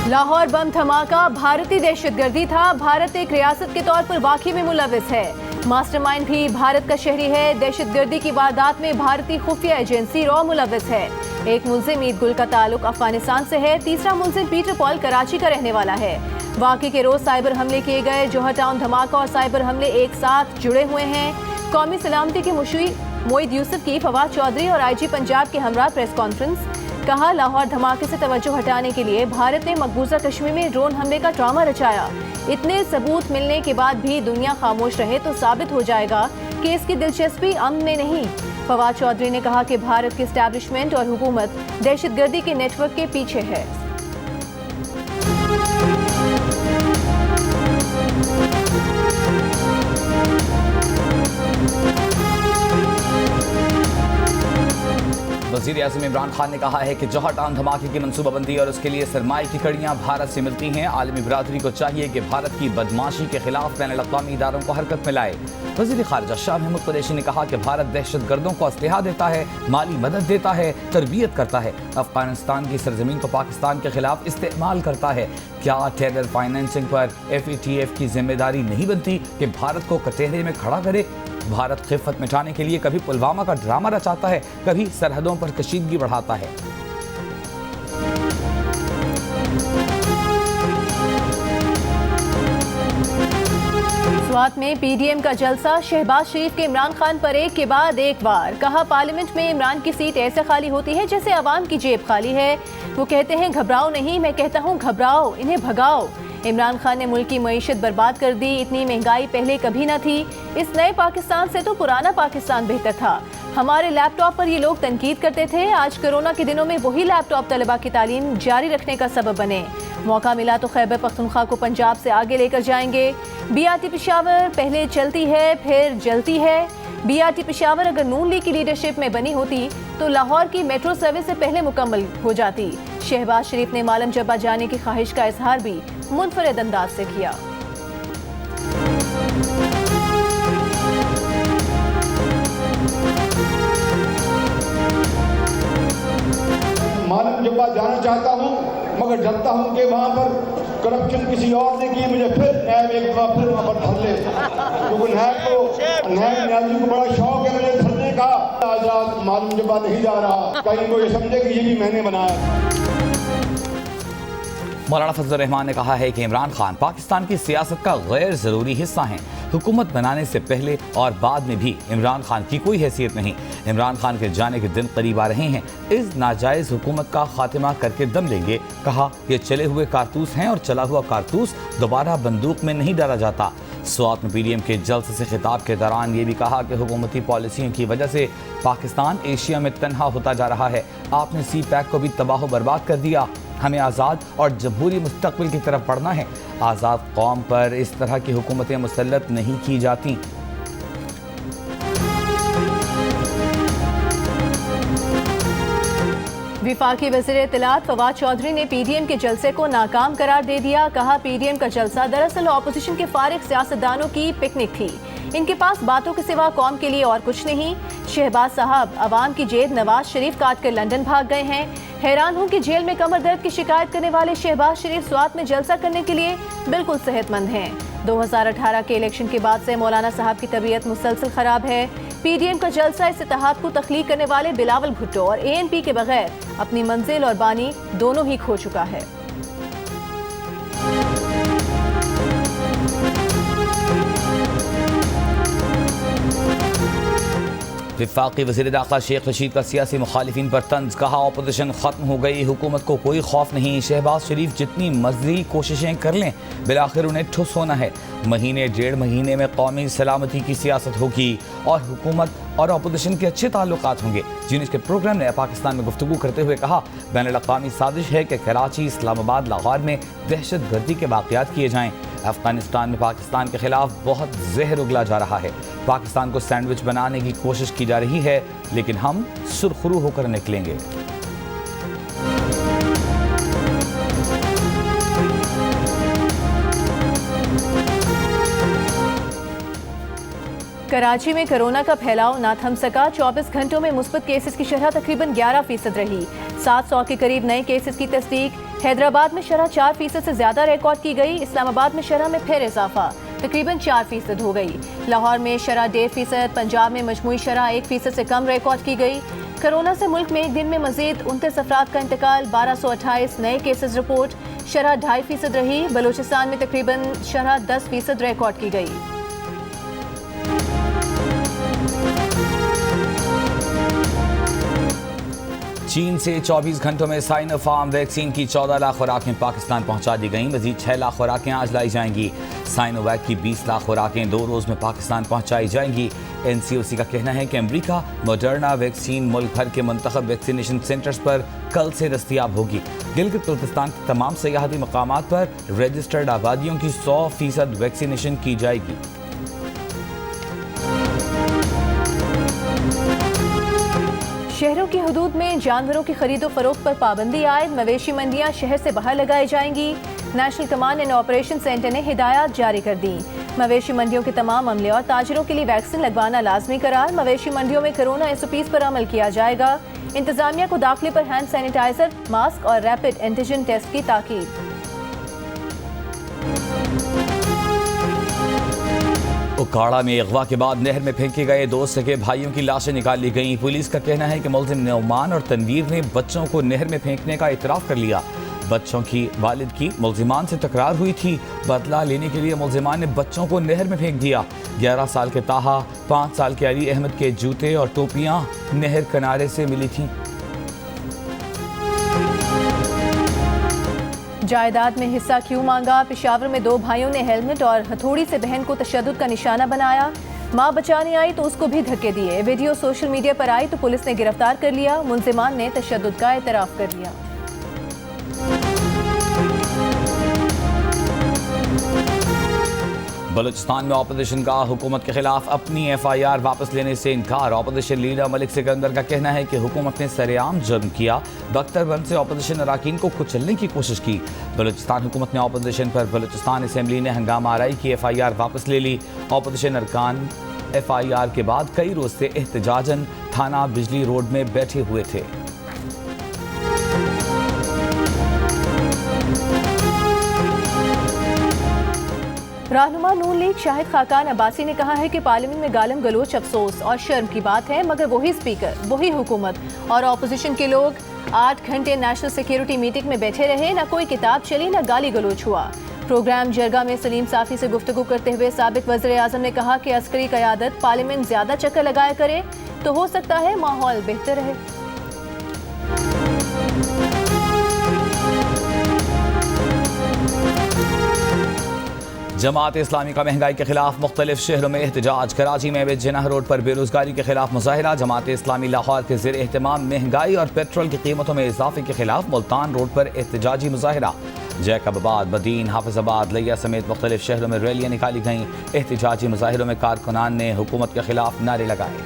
लाहौर बम धमाका भारतीय दहशतगर्दी था। भारत एक रियासत के तौर पर वाकई में मुलविस है। मास्टरमाइंड भी भारत का शहरी है। दहशतगर्दी की वारदात में भारतीय खुफिया एजेंसी रॉ मुलविस है। एक मुलजिम ईद गुल का ताल्लुक अफगानिस्तान से है। तीसरा मुलजिम पीटर पॉल कराची का रहने वाला है। वाकई के रोज साइबर हमले किए गए। जौहर टाउन धमाका और साइबर हमले एक साथ जुड़े हुए हैं। कौमी सलामती के मुशीर मोईद यूसुफ की फवाद चौधरी और IG पंजाब के हमरा प्रेस कॉन्फ्रेंस। कहा, लाहौर धमाके से तवज्जो हटाने के लिए भारत ने मकबूजा कश्मीर में ड्रोन हमले का ड्रामा रचाया। इतने सबूत मिलने के बाद भी दुनिया खामोश रहे तो साबित हो जाएगा कि इसकी दिलचस्पी अमन में नहीं। फवाद चौधरी ने कहा कि भारत की एस्टैब्लिशमेंट और हुकूमत दहशतगर्दी के नेटवर्क के पीछे है। वज़ीर आज़म इमरान खान ने कहा है कि जौहर टाउन धमाके की मनसूबाबंदी और उसके लिए सरमाए की कड़ियाँ भारत से मिलती हैं। आलमी बिरादरी को चाहिए कि भारत की बदमाशी के खिलाफ बैनुल-अक़वामी इदारों को हरकत में लाए। वज़ीर ख़ारिजा शाह महमूद कुरैशी ने कहा कि भारत दहशतगर्दों को असलहा देता है, माली मदद देता है, तरबियत करता है, अफगानिस्तान की सरजमीन को पाकिस्तान के खिलाफ इस्तेमाल करता है। क्या टेरर फाइनेंसिंग पर FATF की जिम्मेदारी नहीं बनती कि भारत को कटहरे में खड़ा करे? भारत खिफ़त मिटाने के लिए कभी पुलवामा का ड्रामा रचाता है, कभी सरहदों पर कशीदगी बढ़ाता है। स्वात में PDM का जलसा। शहबाज शरीफ के इमरान खान पर एक के बाद एक बार। कहा, पार्लियामेंट में इमरान की सीट ऐसे खाली होती है जैसे अवाम की जेब खाली है। वो कहते हैं घबराओ नहीं, मैं कहता हूँ घबराओ, इन्हें भगाओ। इमरान खान ने मुल्क की मईशत बर्बाद कर दी। इतनी महंगाई पहले कभी न थी। इस नए पाकिस्तान से तो पुराना पाकिस्तान बेहतर था। हमारे लैपटॉप पर ये लोग तनकीद करते थे। आज कोरोना के दिनों में वही लैपटॉप तलबा की तालीम जारी रखने का सबब बने। मौका मिला तो खैबर पख्तूनख्वा को पंजाब से आगे लेकर जाएंगे। BRT पेशावर पहले चलती है फिर जलती है। BRT पेशावर अगर नून लीग की लीडरशिप में बनी होती तो लाहौर की मेट्रो सर्विस से पहले मुकम्मल हो जाती। शहबाज शरीफ ने मालम जब्बा जाने की ख्वाहिश का इजहार भी मुनफरिद अंदाज से किया। मालम जब्बा जाना चाहता हूँ, मगर डरता हूँ कि वहाँ पर करप्शन किसी और ने की, मुझे फिर नैब एक बार फिर वहाँ पर धर ले, क्योंकि नैब न्याजी को बड़ा शौक है मुझे धरने का। आजाद मालूम जब्बा नहीं जा रहा, कहीं को ये समझे कि ये भी मैंने बनाया। मौलाना फजल रहमान ने कहा है कि इमरान खान पाकिस्तान की सियासत का गैर ज़रूरी हिस्सा हैं। हुकूमत बनाने से पहले और बाद में भी इमरान खान की कोई हैसियत नहीं। इमरान खान के जाने के दिन करीब आ रहे हैं। इस नाजायज़ हुकूमत का खात्मा करके दम लेंगे। कहा, ये चले हुए कारतूस हैं और चला हुआ कारतूस दोबारा बंदूक में नहीं डाला जाता। स्वात में PDM के जलसे से खिताब के दौरान ये भी कहा कि हुकूमती पॉलिसियों की वजह से पाकिस्तान एशिया में तन्हा होता जा रहा है। आपने CPAC को भी तबाह बर्बाद कर दिया। हमें आज़ाद और जमहूरी मुस्तक़बिल की तरफ बढ़ना है। आज़ाद कौम पर इस तरह की हुकूमतें मुसल्लत नहीं की जाती। विफाकी वज़ीर इत्तलात फवाद चौधरी ने PDM के जलसे को नाकाम करार दे दिया। कहा, PDM का जलसा दरअसल ऑपोजिशन के फारिग सियासतदानों की पिकनिक थी। इनके पास बातों के सिवा कौम के लिए और कुछ नहीं। शहबाज साहब अवाम की जेब नवाज शरीफ काट कर लंदन भाग गए हैं। हैरान हूँ कि जेल में कमर दर्द की शिकायत करने वाले शहबाज शरीफ स्वात में जलसा करने के लिए बिल्कुल सेहतमंद हैं। 2018 के इलेक्शन के बाद से मौलाना साहब की तबीयत मुसलसल खराब है। PDM का जलसा इस इत्तेहाद को तख्लीक करने वाले बिलावल भुट्टो और ANP के बगैर अपनी मंजिल और बानी दोनों ही खो चुका है। वफाकी वज़ीर दाखिला शेख रशीद का सियासी मुखालिफिन पर तंज। कहा, अपोजिशन ख़त्म हो गई, हुकूमत को कोई खौफ नहीं। शहबाज शरीफ जितनी मर्जी कोशिशें कर लें, बिलाखिर उन्हें ठुस होना है। महीने डेढ़ महीने में कौमी सलामती की सियासत होगी और हुकूमत और अपोजिशन के अच्छे ताल्लुकात होंगे। जीनिस के प्रोग्राम ने पाकिस्तान में गुफ्तगू करते हुए कहा, बैनुल-अक़वामी साजिश है कि कराची, इस्लामाबाद, लाहौर में दहशतगर्दी के वाक़यात किए जाएँ। अफगानिस्तान में पाकिस्तान के खिलाफ बहुत जहर उगला जा रहा है। पाकिस्तान को सैंडविच बनाने की कोशिश की जा रही है, लेकिन हम सुरखरू होकर निकलेंगे। कराची में कोरोना का फैलाव ना थम सका। 24 घंटों में मुस्बत केसेस की शरह तकरीबन 11% रही। 700 के करीब नए केसेस की तस्दीक। हैदराबाद में शरह 4% से ज्यादा रिकॉर्ड की गई। इस्लामाबाद में शरह में फिर इजाफा तकरीबन 4% हो गई। लाहौर में शरह 1.5%, पंजाब में मजमूई शरह 1% से कम रिकॉर्ड की गई। कोरोना से मुल्क में एक दिन में मजीद 29 अफराद का इंतकाल। 1228 नए केसेस रिपोर्ट। शरह 2.5% रही। बलूचिस्तान में तकरीबन शरह 10% रिकॉर्ड की गई। चीन से 24 घंटों में साइनोफार्म वैक्सीन की 14 लाख खुराकें पाकिस्तान पहुंचा दी गईं। मजीद 6 लाख खुराकें आज लाई जाएंगी। साइनोवैक की 20 लाख खुराकें 2 रोज में पाकिस्तान पहुंचाई जाएंगी। NCOC का कहना है कि अमेरिका मॉडर्ना वैक्सीन मुल्क भर के मुंतखब वैक्सीनेशन सेंटर्स पर कल से दस्तयाब होगी। गिलगित बल्तिस्तान के तमाम सयाहती मकामात पर रजिस्टर्ड आबादियों की 100% वैक्सीनेशन की जाएगी। शहरों की हदूद में जानवरों की खरीदो फरोख्त पर पाबंदी आयद। मवेशी मंडियां शहर से बाहर लगाई जाएंगी। National command and operation centre ने हिदायत जारी कर दी। मवेशी मंडियों के तमाम अमले और ताजरों के लिए वैक्सीन लगवाना लाजमी करार। मवेशी मंडियों में कोरोना SOPs पर अमल किया जाएगा। इंतजामिया को दाखिले पर हैंड सैनिटाइजर, मास्क और रैपिड एंटीजन टेस्ट की ताकीद। उकाड़ा में अगवा के बाद नहर में फेंके गए 2 सगे भाइयों की लाशें निकाल ली गईं। पुलिस का कहना है कि मुलजिम नौमान और तनवीर ने बच्चों को नहर में फेंकने का इतराफ कर लिया। बच्चों की वालिद की मुलजिमान से तकरार हुई थी। बदला लेने के लिए मुलजिमान ने बच्चों को नहर में फेंक दिया। 11 साल के ताहा, 5 साल के अली अहमद के जूते और टोपियां नहर किनारे से मिली थीं। जायदाद में हिस्सा क्यों मांगा? पेशावर में 2 भाइयों ने हेलमेट और हथौड़ी से बहन को तशद्दुद का निशाना बनाया। मां बचाने आई तो उसको भी धक्के दिए। वीडियो सोशल मीडिया पर आई तो पुलिस ने गिरफ्तार कर लिया। मुलजिमान ने तशद्दुद का एतराफ कर लिया। बलूचिस्तान में ऑपोजिशन का हुकूमत के खिलाफ अपनी FIR वापस लेने से इनकार। ऑपोजिशन लीडर मलिक सिकंदर का कहना है कि हुकूमत ने सरेआम जुर्म किया। बख्तरबंद से ऑपोजिशन अराकीन को कुचलने की कोशिश की। बलूचिस्तान हुकूमत ने ऑपोजिशन पर बलूचिस्तान असेंबली ने हंगामा आराई की FIR वापस ले ली। ऑपोजिशन अरकान FIR के बाद कई रोज से एहतजाजन थाना बिजली रोड में बैठे हुए थे। रहनुमा नून लीग शाहिद खाकान अब्बासी ने कहा है कि पार्लियामेंट में गालम गलोच अफसोस और शर्म की बात है, मगर वही स्पीकर, वही हुकूमत और ऑपोजिशन के लोग 8 घंटे नेशनल सिक्योरिटी मीटिंग में बैठे रहे। ना कोई किताब चली, ना गाली गलोच हुआ। प्रोग्राम जरगा में सलीम साफी से गुफ्तगू करते हुए साबिक वज़ीर आज़म ने कहा कि अस्करी क़यादत पार्लियामेंट ज्यादा चक्कर लगाया करे तो हो सकता है माहौल बेहतर रहे। जमात इस्लामी का महंगाई के खिलाफ मुख्तलिफ शहरों में एहतजाज। कराची में जिनाह रोड पर बेरोजगारी के खिलाफ मुजाहिरा। जमात इस्लामी लाहौर के ज़ेर एहतमाम महंगाई और पेट्रोल की कीमतों में इजाफे के खिलाफ मुल्तान रोड पर एहतजाजी मुजाहिरा। जैकबाबाद, बदीन, हाफिजाबाद, लिया समेत मुख्तलिफ शहरों में रैलियाँ निकाली गईं। एहतजाजी मुजाहिरों में कारकुनान ने हुकूमत के खिलाफ नारे लगाए।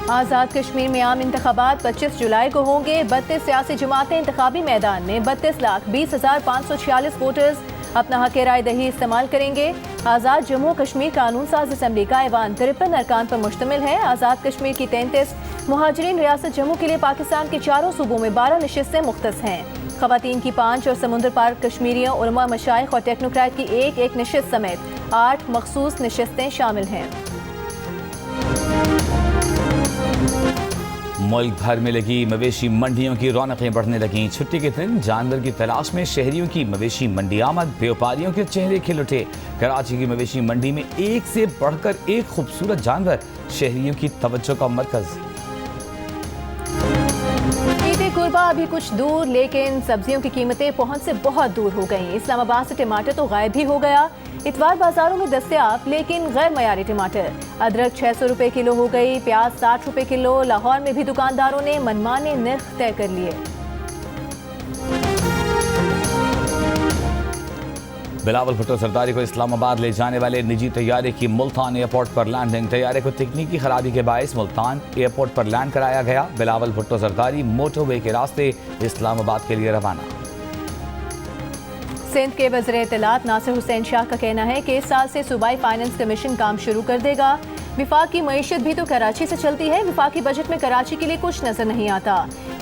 आज़ाद कश्मीर में आम इंतखाबात 25 जुलाई को होंगे। 32 सियासी जमातें इंतखाबी मैदान में। 32,20,546 वोटर्स अपना हक राय दही इस्तेमाल करेंगे। आज़ाद जम्मू कश्मीर कानून साज असम्बली का ऐवान 53 अरकान पर मुश्तमिल है। आज़ाद कश्मीर की 33, मुहाजिरीन रियासत जम्मू के लिए पाकिस्तान के 4 सूबों में 12 नशिस्तें मुख्तस हैं। ख़वातीन की 5 और समुद्र पार कश्मीरियों, उलमा, मशाइख और टेक्नोक्रेट की एक नशिस्त समेत 8 मखसूस नशिस्तें शामिल हैं। मुल्क भर में लगी मवेशी मंडियों की रौनकें बढ़ने लगीं। छुट्टी के दिन जानवर की तलाश में शहरियों की मवेशी मंडी आमद। व्यापारियों के चेहरे खिल उठे। कराची की मवेशी मंडी में एक से बढ़कर एक खूबसूरत जानवर शहरियों की तवज्जो का मरकज। ईद कुर्बा अभी कुछ दूर, लेकिन सब्जियों की कीमतें पहुंच से बहुत दूर हो गईं। इस्लामाबाद से टमाटर तो गायब ही हो गया। इतवार बाजारों में दस्तयाब लेकिन गैर मयारी टमाटर। अदरक 600 रुपए किलो हो गई, प्याज 60 रुपए किलो। लाहौर में भी दुकानदारों ने मनमाने निर्ख तय कर लिए। बिलावल भुट्टो जरदारी को इस्लामाबाद ले जाने वाले निजी तैयारे की मुल्तान एयरपोर्ट पर लैंडिंग। तैयारे को तकनीकी खराबी के बायस मुल्तान एयरपोर्ट पर लैंड कराया गया। बिलावल भुट्टो जरदारी मोटरवे के रास्ते इस्लामाबाद के लिए रवाना। सिंध के वज़ीर इत्तलात नासिर हुसैन शाह का कहना है कि इस साल से सूबाई फाइनेंस कमीशन काम शुरू कर देगा। विफाक की मईशत भी तो कराची से चलती है। विफाकी बजट में कराची के लिए कुछ नजर नहीं आता।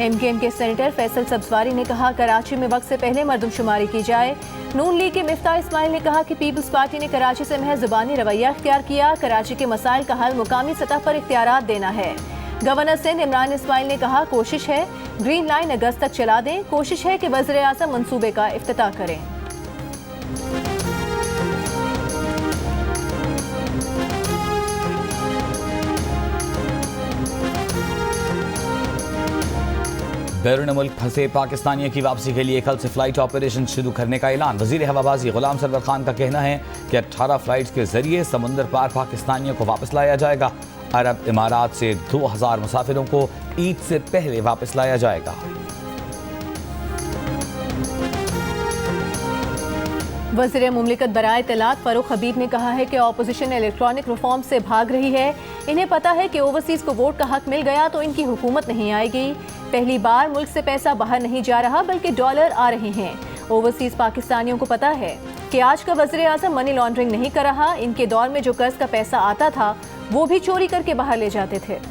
MKM के सेनेटर फैसल सब्जवारी ने कहा कराची में वक्त से पहले मरदमशुमारी की जाए। नून लीग के मिफ्ता इस्माइल ने कहा कि पीपल्स पार्टी ने कराची से महज ज़ुबानी रवैया इख्तियार किया। कराची के मसाइल का हल मुकामी सतह पर इख्तियारात देना है। गवर्नर सिंध इमरान इस्माइल ने कहा कोशिश है ग्रीन लाइन अगस्त तक चला दें। कोशिश है कि वज़ीर आज़म मंसूबे का इफ्तिताह करें। बैरून मुल्क फंसे पाकिस्तानियों की वापसी के लिए कल से फ्लाइट ऑपरेशन शुरू करने का ऐलान। वजीर हवाबाजी गुलाम सरवर खान का कहना है कि 18 फ्लाइट्स के जरिए समुंदर पार पाकिस्तानियों को वापस लाया जाएगा। अरब इमारात से 2000 मुसाफिरों को ईद से पहले वापस लाया जाएगा। वज़ीर मुमलिकत बराए इत्तलात फ़ारूक हबीब ने कहा है कि अपोजिशन इलेक्ट्रॉनिक रिफॉर्म से भाग रही है। इन्हें पता है कि ओवरसीज़ को वोट का हक मिल गया तो इनकी हुकूमत नहीं आएगी। पहली बार मुल्क से पैसा बाहर नहीं जा रहा बल्कि डॉलर आ रहे हैं। ओवरसीज़ पाकिस्तानियों को पता है कि आज का वज़ीर आज़म मनी लॉन्ड्रिंग नहीं कर रहा। इनके दौर में जो कर्ज का पैसा आता था वो भी चोरी करके बाहर ले जाते थे।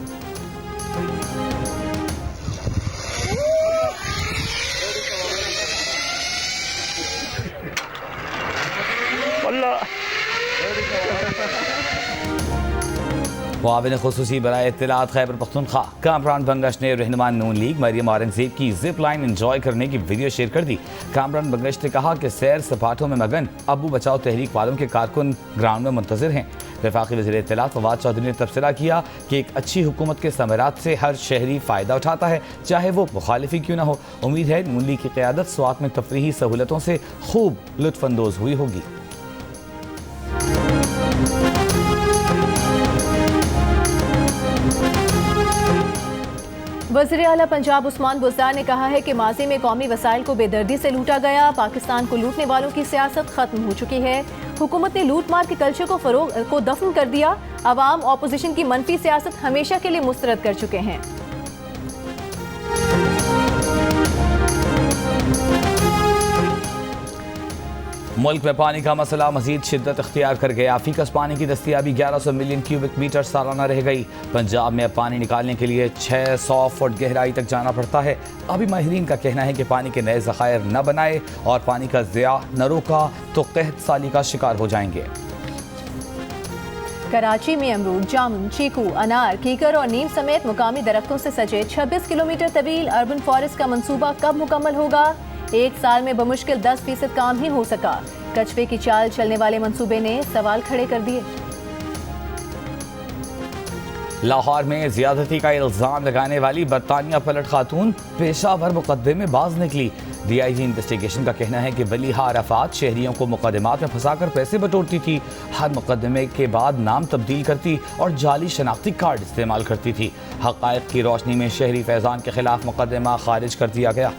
मुआविन खुसूसी बराए इत्तलात खैबर पख्तूनख्वा कामरान बंगश ने रहनुमा नून लीग मरियम औरंगजेब की जिप लाइन एंजॉय करने की वीडियो शेयर कर दी। कामरान बंगश ने कहा कि सैर सपाटों में मगन अबू बचाओ तहरीक वालों के कारकुन ग्राउंड में मुंतजिर हैं। वफाकी वज़ीर इत्तलात फवाद चौधरी ने तबसरा किया कि एक अच्छी हुकूमत के समरात से हर शहरी फ़ायदा उठाता है, चाहे वो मुखालिफी क्यों ना हो। उम्मीद है नून लीग की क़यादत स्वात में तफरीही सहूलतों से खूब लुत्फ़अंदोज़ हुई होगी। वज़ीर आला पंजाब उस्मान बुज़दार ने कहा है कि माजी में कौमी वसाइल को बेदर्दी से लूटा गया। पाकिस्तान को लूटने वालों की सियासत खत्म हो चुकी है। हुकूमत ने लूट मार के कल्चर को दफन कर दिया। अवाम ऑपोजिशन की मनफी सियासत हमेशा के लिए मुस्तरद कर चुके हैं। मुल्क में पानी का मसला मजीद शिद्दत अख्तियार कर गया। फीकस पानी की दस्तियाबी 1100 मिलियन क्यूबिक मीटर सालाना रह गई। पंजाब में अब पानी निकालने के लिए 600 फुट गहराई तक जाना पड़ता है। अभी माहिरीन का कहना है कि पानी के नए ज़खायर न बनाए और पानी का ज़िया न रोका तो कहत साली का शिकार हो जाएंगे। कराची में अमरूद, जामुन, चीकू, अनार, कीकर और नीम समेत मुकामी दरख्तों से सजे 26 किलोमीटर तवील अर्बन फॉरेस्ट का मंसूबा कब मुकम्मल होगा? एक साल में बमुश्किल 10% काम ही हो सका। कछुए की चाल चलने वाले मंसूबे ने सवाल खड़े कर दिए। लाहौर में ज्यादती का इल्जाम लगाने वाली बरतानिया पलट खातून पेशावर मुकदमे में बाज निकली। DIG इन्वेस्टिगेशन का कहना है कि वलीहा अराफात शहरियों को मुकदमात में फंसाकर पैसे बटोरती थी, हर मुकदमे के बाद नाम तब्दील करती और जाली शनाख्ती कार्ड इस्तेमाल करती थी। हक़ाइक़ की रोशनी में शहरी फैजान के खिलाफ मुकदमा खारिज कर दिया गया।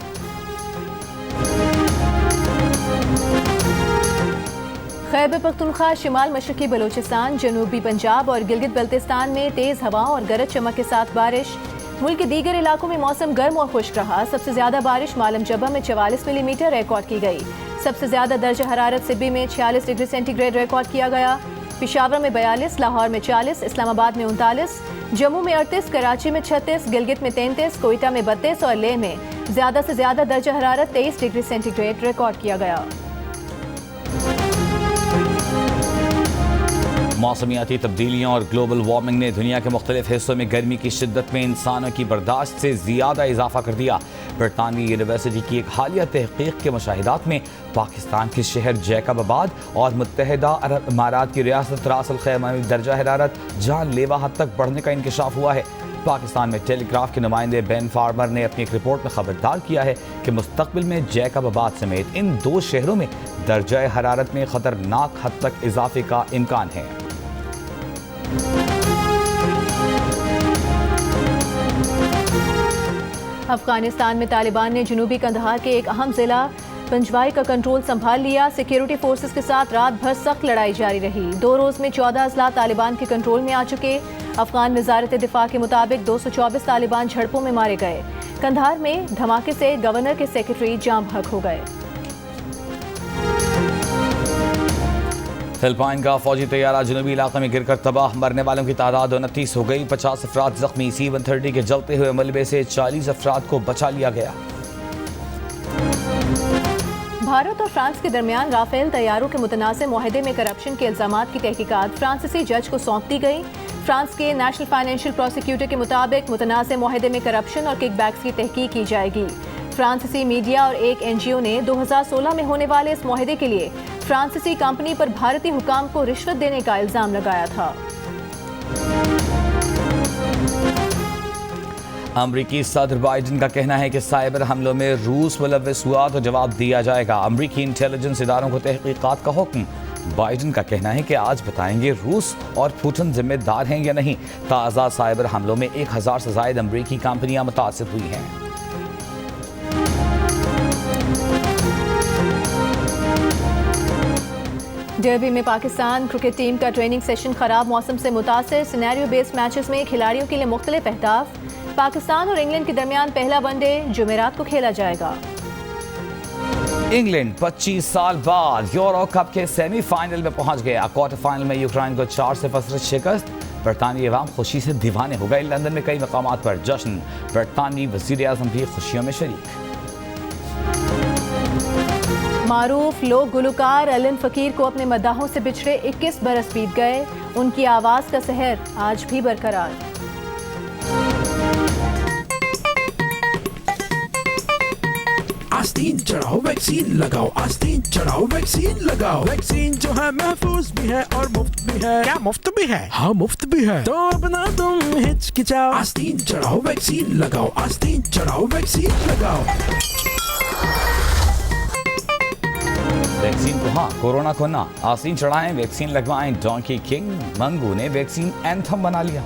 खैबर पख्तूनख्वा, शिमाल मशरकी बलूचिस्तान, जनूबी पंजाब और गिलगित बल्तिस्तान में तेज़ हवा और गरज चमक के साथ बारिश। मुल्क के दीगर इलाकों में मौसम गर्म और खुश्क रहा। सबसे ज्यादा बारिश मालम जब्बा में 44 मिलीमीटर रिकॉर्ड की गई। सबसे ज्यादा दर्जा हरारत सिब्बी में 46 डिग्री सेंटीग्रेड रिकॉर्ड किया गया। पेशावर में 42, लाहौर में 40, इस्लामाबाद में 39, जम्मू में 38, कराची में 36, गिलगित में 33, कोयटा में 32 और लेह में ज्यादा से ज्यादा दर्जा हरारत 23 डिग्री सेंटीग्रेड रिकॉर्ड किया गया। मौसमियाती तब्दीलियों और ग्लोबल वार्मिंग ने दुनिया के मुख्तलिफ हिस्सों में गर्मी की शिद्दत में इंसानों की बर्दाश्त से ज़्यादा इजाफा कर दिया। बरतानवी यूनिवर्सिटी की एक हालिया तहकीक के मुशाहिदात में पाकिस्तान के शहर जैकबाबाद और मुत्तहिदा अरब इमारात की रियासत रास अल खैमा में दर्जा हरारत जानलेवा हद तक बढ़ने का इंकशाफ हुआ है। पाकिस्तान में टेलीग्राफ के नुमाइंदे बेन फार्मर ने अपनी एक रिपोर्ट में खबरदार किया है कि मुस्तकबिल में जैकबाबाद समेत इन दो शहरों में दर्जा हरारत में खतरनाक हद तक इजाफे का इम्कान है। अफगानिस्तान में तालिबान ने जनूबी कंदहार के एक अहम जिला पंजवाई का कंट्रोल संभाल लिया। सिक्योरिटी फोर्सेस के साथ रात भर सख्त लड़ाई जारी रही। 2 रोज में 14 अजला तालिबान के कंट्रोल में आ चुके। अफगान वजारत दिफा के मुताबिक 224 तालिबान झड़पों में मारे गए। कंधार में धमाके से गवर्नर के सेक्रेटरी जाम बहक हो गए। फिलिपाइन का फौजी तैयारा जनूबी इलाके में गिरकर तबाह, मरने वालों की तादाद 29 हो गई। 50 अफराद जख्मी। C-130 के जलते हुए मलबे से 40 अफराद को बचा लिया गया। भारत और फ्रांस के दरमियान राफेल तैयारों के मुतनाज़ मुआहदे में करप्शन के इल्जामात की तहकीकात फ्रांसीसी जज को सौंप दी गई। फ्रांस के नेशनल फाइनेंशियल प्रोसिक्यूटर के मुताबिक मुतनाज़ मुआहदे में करप्शन और किकबैक्स की तहकीक की जाएगी। फ्रांसीसी मीडिया और एक NGO ने 2016 में होने वाले इस मुआहदे के लिए फ्रांसीसी कंपनी पर भारतीय हुकाम को रिश्वत देने का इल्जाम लगाया था। अमरीकी सदर बाइडन का कहना है कि साइबर हमलों में रूस मुलव्वस हुआ तो जवाब दिया जाएगा। अमरीकी इंटेलिजेंस इदारों को तहकीकात का हुक्म। बाइडन का कहना है कि आज बताएंगे रूस और पुतिन जिम्मेदार हैं या नहीं। ताज़ा साइबर हमलों में 1000 से ज़ायद अमरीकी कंपनियां मुतासिर हुई हैं। डर्बी में पाकिस्तान क्रिकेट टीम का ट्रेनिंग सेशन खराब मौसम से मुतासिर। सिनेरियो बेस्ड मैचेस में खिलाड़ियों के लिए मुख्तलिफ अहदाफ। पाकिस्तान और इंग्लैंड के दरमियान पहला वनडे जुमेरात को खेला जाएगा। इंग्लैंड 25 साल बाद यूरो कप के सेमीफाइनल में पहुंच गया। क्वार्टर फाइनल में यूक्रेन को 4-0 शिकस्त। बरतानवी अवाम खुशी से दीवाने हो गए। लंदन में कई मकामात पर जश्न। बरतानवी वज़ीर आज़म भी खुशियों में शरीक। मारूफ लोक गुलकार अलन फ़कीर को अपने मदाहों से बिछड़े 21 बरस बीत गए। उनकी आवाज़ का सहर आज भी बरकरार। आस्तीन चढ़ाओ वैक्सीन लगाओ, आस्तीन चढ़ाओ वैक्सीन लगाओ। वैक्सीन जो है महफूज भी है और मुफ्त भी है। क्या मुफ्त भी है? हाँ मुफ्त भी है। तो अब ना तुम हिचकिचाओ, आस्तीन चढ़ाओ वैक्सीन लगाओ, आस्तीन चढ़ाओ वैक्सीन लगाओ। वैक्सीन को हाँ, कोरोना को ना। आस्तीन चढ़ाएं, वैक्सीन लगवाएं। डोंकी किंग मंगू ने वैक्सीन एंथम बना लिया।